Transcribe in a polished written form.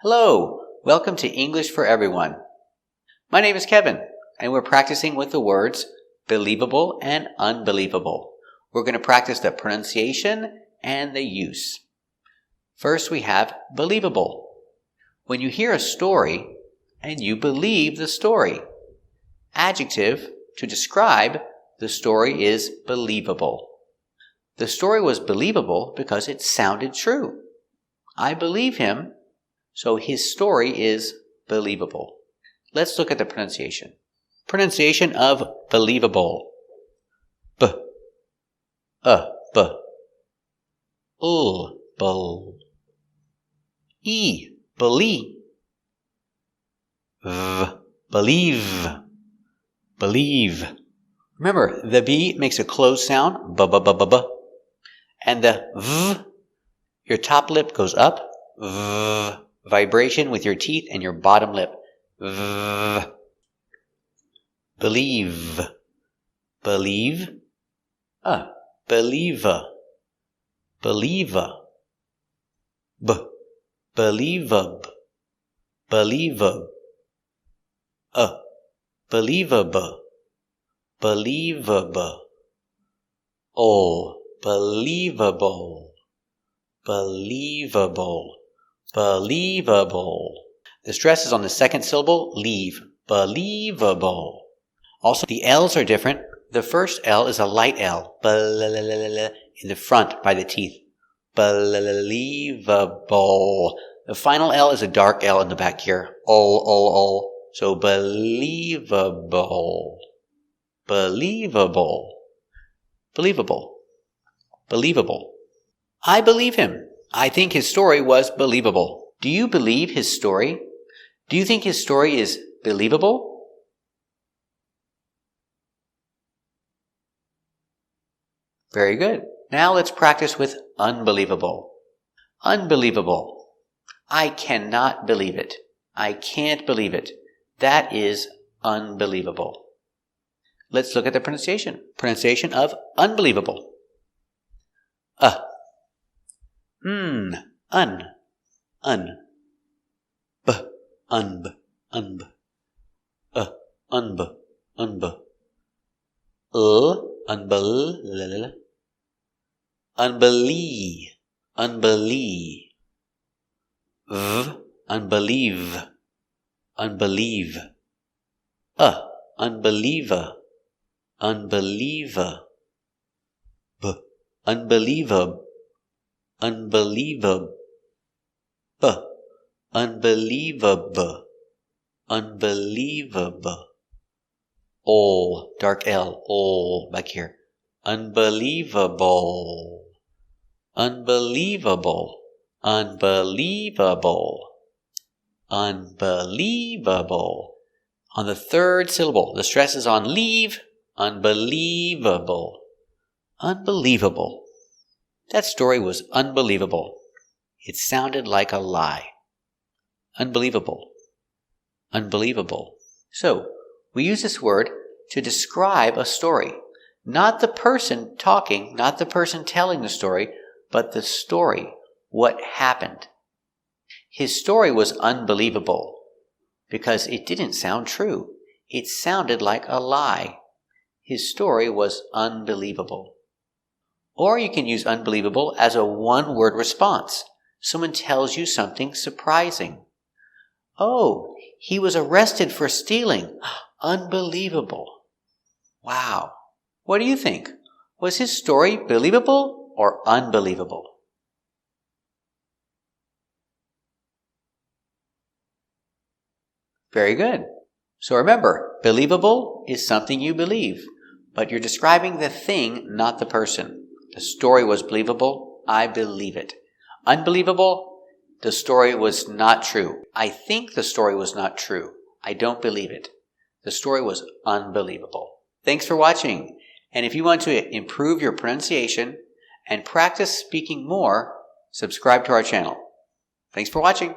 Hello, welcome to English for Everyone. My name is Kevin, and we're practicing with the words believable and unbelievable. We're going to practice the pronunciation and the use. First, we have believable. When you hear a story and you believe the story. Adjective, to describe the story is believable. The story was believable because it sounded true. I believe him, so his story is believable. Let's look at the pronunciation. Pronunciation of believable. B, b, bul, e, believe, believe, believe. Remember, the B makes a closed sound, b, and the v, your top lip goes up, v, vibration with your teeth and your bottom lip, v. Believe, believe, believer, believer, b, believer, believer, believable, believable, believable, believable, believable. The stress is on the second syllable, leave, believable. Also, the L's are different. The first L is a light L, in the front by the teeth, believable. The final L is a dark L in the back here, so believable, believable, believable, believable. I believe him. I think his story was believable. Do you believe his story? Do you think his story is believable? Very good. Now let's practice with unbelievable. Unbelievable. I cannot believe it. I can't believe it. That is unbelievable. Let's look at the pronunciation. Pronunciation of unbelievable. Un, b, unb, unb, unbel, unbelieve, unbelieve, unbelieve, unbelieve, unbeliever, unbeliever, b, unbeliever, unbelievable, b, unbelievable, unbelievable. All, dark L, all back here. Unbelievable, unbelievable, unbelievable, unbelievable. On the third syllable, the stress is on leave, unbelievable, unbelievable. That story was unbelievable. It sounded like a lie. Unbelievable, unbelievable. So, we use this word to describe a story. Not the person talking, not the person telling the story, but the story, what happened. His story was unbelievable because it didn't sound true. It sounded like a lie. His story was unbelievable. Or you can use unbelievable as a one-word response. Someone tells you something surprising. Oh, he was arrested for stealing. Unbelievable. Wow. What do you think? Was his story believable or unbelievable? Very good. So remember, believable is something you believe, but you're describing the thing, not the person. The story was believable. I believe it. Unbelievable, the story was not true. I think the story was not true. I don't believe it. The story was unbelievable. Thanks for watching. And if you want to improve your pronunciation and practice speaking more, subscribe to our channel. Thanks for watching.